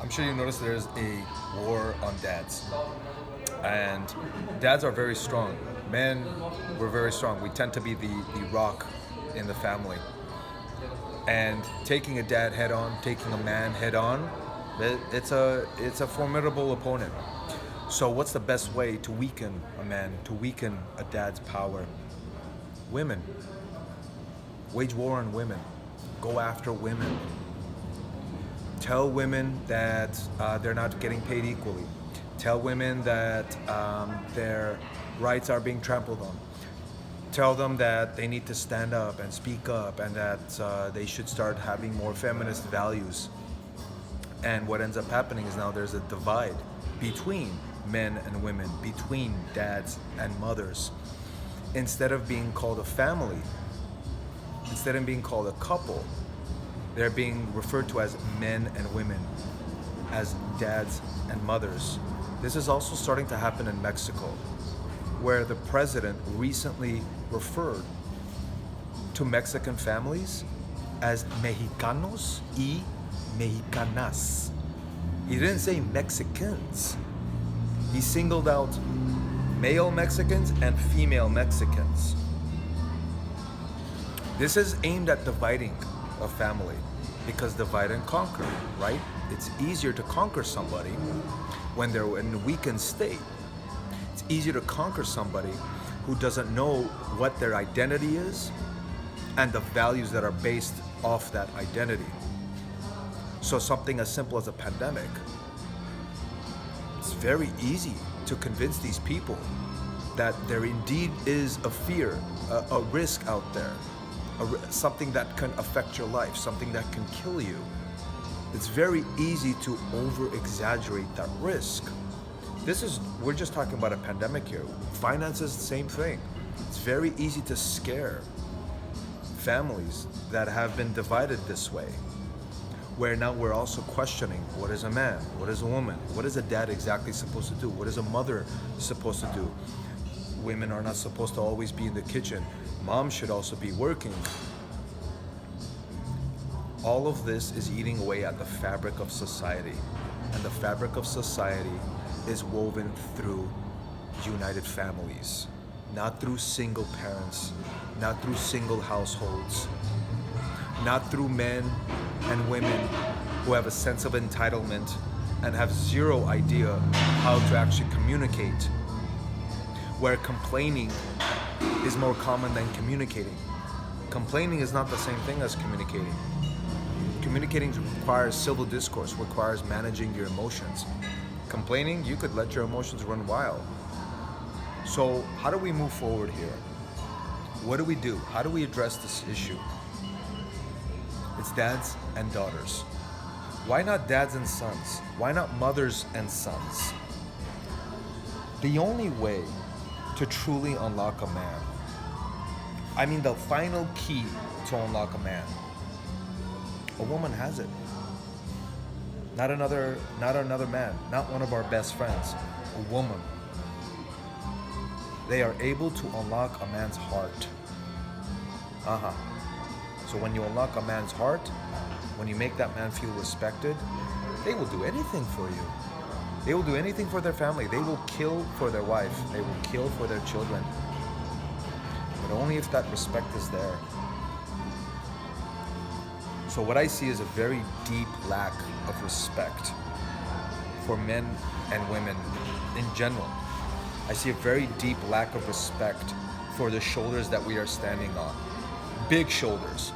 I'm sure you noticed there's a war on dads. And dads are very strong. Men, we're very strong. We tend to be the rock in the family. And taking a dad head on, taking a man head on, it's a formidable opponent. So what's the best way to weaken a man, to weaken a dad's power? Women. Wage war on women. Go after women. Tell women that they're not getting paid equally. Tell women that their rights are being trampled on. Tell them that they need to stand up and speak up and that they should start having more feminist values. And what ends up happening is now there's a divide between men and women, between dads and mothers. Instead of being called a family, instead of being called a couple, they're being referred to as men and women, as dads and mothers. This is also starting to happen in Mexico, where the president recently referred to Mexican families as Mexicanos y Mexicanas. He didn't say Mexicans. He singled out male Mexicans and female Mexicans. This is aimed at dividing a family because divide and conquer, right? It's easier to conquer somebody when they're in a weakened state. It's easier to conquer somebody who doesn't know what their identity is and the values that are based off that identity. So something as simple as a pandemic, it's very easy to convince these people that there indeed is a fear, a risk out there, something that can affect your life, something that can kill you. It's very easy to over-exaggerate that risk. We're just talking about a pandemic here. Finance is the same thing. It's very easy to scare families that have been divided this way, where now we're also questioning, what is a man? What is a woman? What is a dad exactly supposed to do? What is a mother supposed to do? Women are not supposed to always be in the kitchen. Mom should also be working. All of this is eating away at the fabric of society. And the fabric of society is woven through united families, not through single parents, not through single households, not through men and women who have a sense of entitlement and have zero idea how to actually communicate, where complaining is more common than communicating. Complaining is not the same thing as communicating. Communicating requires civil discourse, requires managing your emotions. Complaining, you could let your emotions run wild. So how do we move forward here? What do we do? How do we address this issue? It's dads and daughters. Why not dads and sons? Why not mothers and sons? The only way to truly unlock a man, I mean the final key to unlock a man, a woman has it. Not another man, not one of our best friends, a woman. They are able to unlock a man's heart. So when you unlock a man's heart, when you make that man feel respected, they will do anything for you. They will do anything for their family. They will kill for their wife. They will kill for their children. But only if that respect is there. So what I see is a very deep lack of respect for men and women in general. I see a very deep lack of respect for the shoulders that we are standing on. Big shoulders.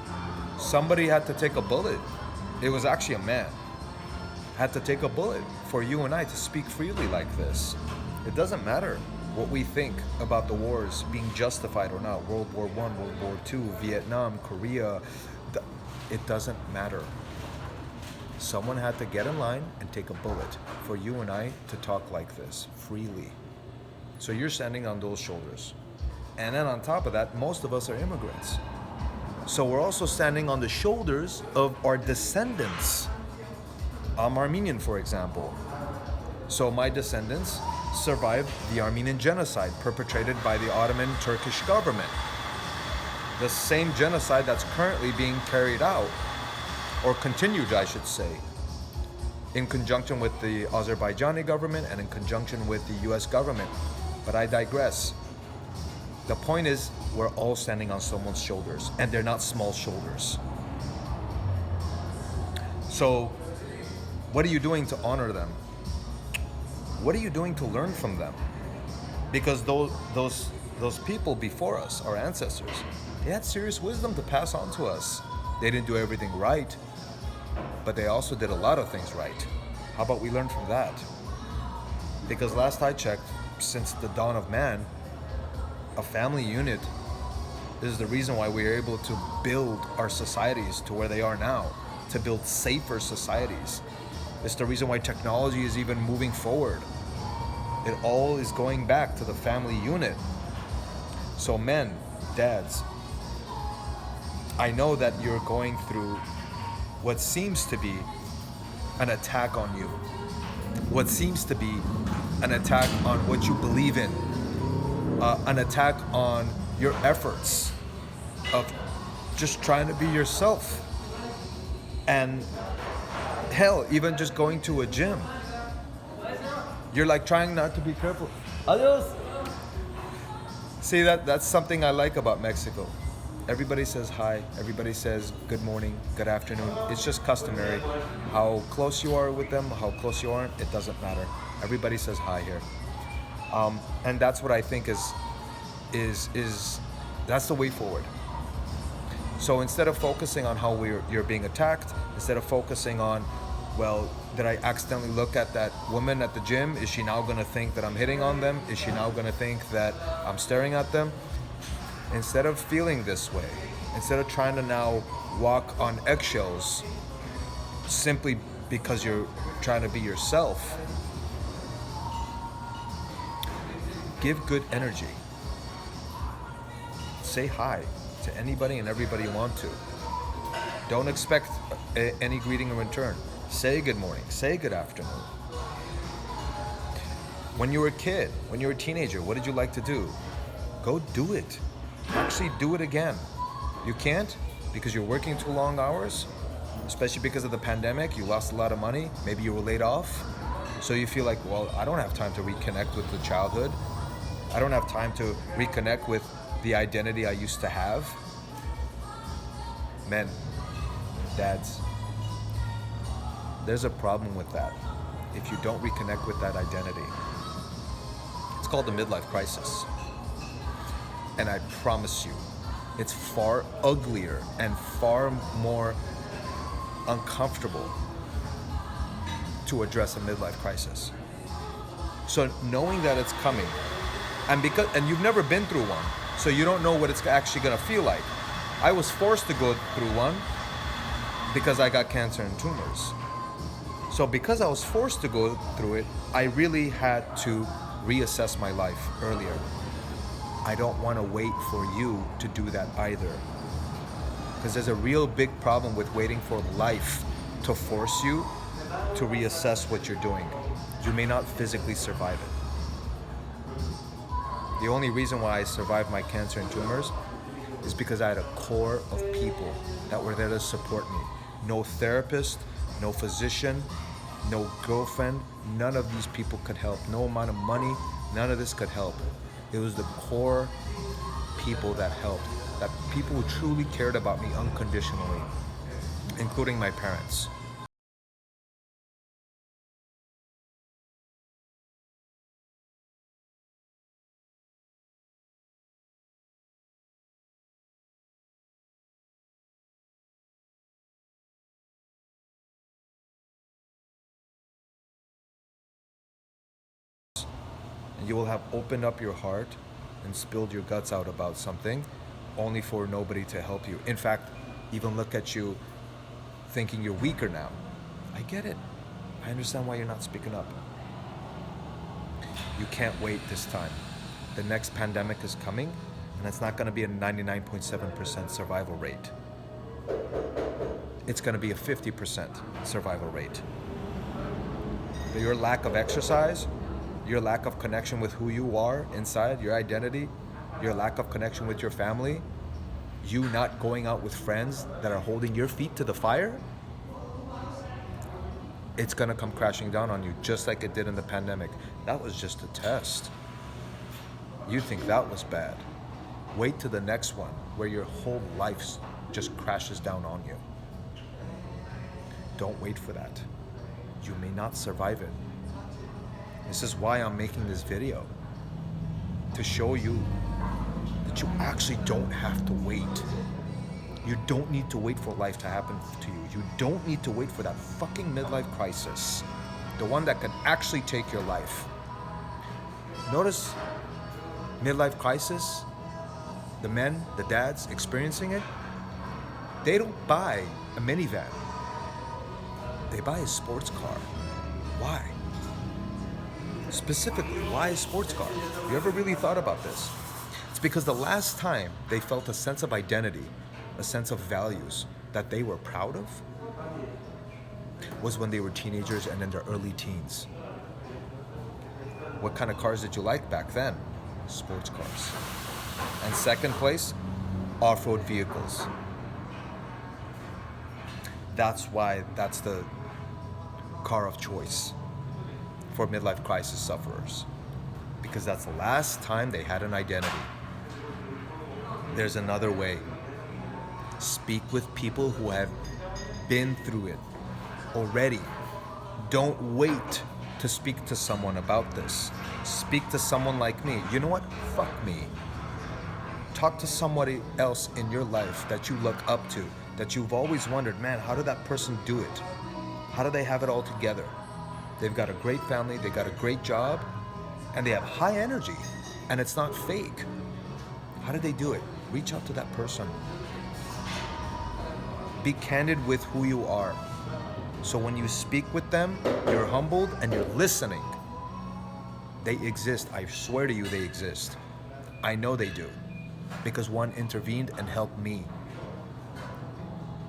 Somebody had to take a bullet. It was actually a man. Had to take a bullet for you and I to speak freely like this. It doesn't matter what we think about the wars being justified or not. World War I, World War II, Vietnam, Korea. It doesn't matter. Someone had to get in line and take a bullet for you and I to talk like this freely. So you're standing on those shoulders. And then on top of that, most of us are immigrants. So we're also standing on the shoulders of our descendants. I'm Armenian, for example. So my descendants survived the Armenian genocide perpetrated by the Ottoman Turkish government. The same genocide that's currently being carried out, or continued, I should say, in conjunction with the Azerbaijani government and in conjunction with the US government. But I digress. The point is, we're all standing on someone's shoulders, and they're not small shoulders. So, what are you doing to honor them? What are you doing to learn from them? Because those people before us, our ancestors, they had serious wisdom to pass on to us. They didn't do everything right, but they also did a lot of things right. How about we learn from that? Because last I checked, since the dawn of man, a family unit is the reason why we are able to build our societies to where they are now, to build safer societies. It's the reason why technology is even moving forward. It all is going back to the family unit. So men, dads, I know that you're going through what seems to be an attack on you, what seems to be an attack on what you believe in, an attack on your efforts of just trying to be yourself. And hell, even just going to a gym. You're like trying not to be careful. Adios. See, that's something I like about Mexico. Everybody says hi, everybody says good morning, good afternoon. It's just customary. How close you are with them, how close you aren't, it doesn't matter. Everybody says hi here. And that's what I think is that's the way forward. So instead of focusing on how you're being attacked, instead of focusing on, well, did I accidentally look at that woman at the gym? Is she now gonna think that I'm hitting on them? Is she now gonna think that I'm staring at them? Instead of feeling this way, instead of trying to now walk on eggshells simply because you're trying to be yourself, give good energy. Say hi to anybody and everybody you want to. Don't expect any greeting in return. Say good morning, say good afternoon. When you were a kid, when you were a teenager, what did you like to do? Go do it. Actually do it again. You can't because you're working too long hours, especially because of the pandemic. You lost a lot of money. Maybe you were laid off. So you feel like, well, I don't have time to reconnect with the childhood. I don't have time to reconnect with the identity I used to have. Men, dads, there's a problem with that. If you don't reconnect with that identity, it's called the midlife crisis. And I promise you, it's far uglier and far more uncomfortable to address a midlife crisis. So knowing that it's coming, and you've never been through one, so you don't know what it's actually gonna feel like. I was forced to go through one because I got cancer and tumors. So because I was forced to go through it, I really had to reassess my life earlier. I don't want to wait for you to do that either. Because there's a real big problem with waiting for life to force you to reassess what you're doing. You may not physically survive it. The only reason why I survived my cancer and tumors is because I had a core of people that were there to support me. No therapist, no physician, no girlfriend, none of these people could help. No amount of money, none of this could help. It was the core people that helped, that people who truly cared about me unconditionally, including my parents. And you will have opened up your heart and spilled your guts out about something only for nobody to help you. In fact, even look at you thinking you're weaker now. I get it. I understand why you're not speaking up. You can't wait this time. The next pandemic is coming, and it's not going to be a 99.7% survival rate. It's going to be a 50% survival rate. But your lack of exercise, your lack of connection with who you are inside, your identity, your lack of connection with your family, you not going out with friends that are holding your feet to the fire, it's gonna come crashing down on you, just like it did in the pandemic. That was just a test. You think that was bad. Wait to the next one where your whole life just crashes down on you. Don't wait for that. You may not survive it. This is why I'm making this video, to show you that you actually don't have to wait. You don't need to wait for life to happen to you. You don't need to wait for that fucking midlife crisis, the one that could actually take your life. Notice midlife crisis, the men, the dads experiencing it, they don't buy a minivan. They buy a sports car. Why? Specifically, why a sports car? You ever really thought about this? It's because the last time they felt a sense of identity, a sense of values that they were proud of, was when they were teenagers and in their early teens. What kind of cars did you like back then? Sports cars. And second place, off-road vehicles. That's why that's the car of choice for midlife crisis sufferers, because that's the last time they had an identity. There's another way. Speak with people who have been through it already. Don't wait to speak to someone about this. Speak to someone like me. You know what? Fuck me. Talk to somebody else in your life that you look up to, that you've always wondered, man, how did that person do it? How do they have it all together? They've got a great family, they got a great job, and they have high energy, and it's not fake. How did they do it? Reach out to that person. Be candid with who you are. So when you speak with them, you're humbled and you're listening. They exist. I swear to you, they exist. I know they do, because one intervened and helped me.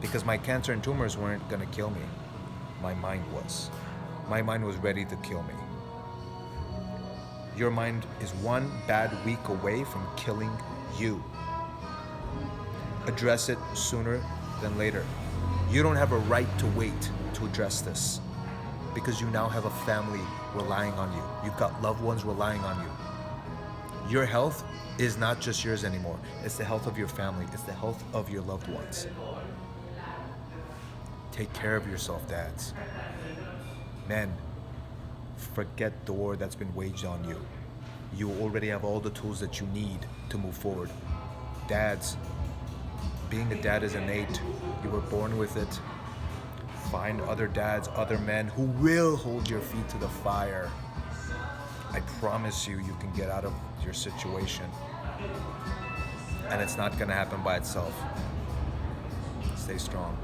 Because my cancer and tumors weren't gonna kill me. My mind was. My mind was ready to kill me. Your mind is one bad week away from killing you. Address it sooner than later. You don't have a right to wait to address this, because you now have a family relying on you. You've got loved ones relying on you. Your health is not just yours anymore. It's the health of your family. It's the health of your loved ones. Take care of yourself, dads. Men, forget the war that's been waged on you. You already have all the tools that you need to move forward. Dads, being a dad is innate. You were born with it. Find other dads, other men who will hold your feet to the fire. I promise you, you can get out of your situation. And it's not gonna happen by itself. Stay strong.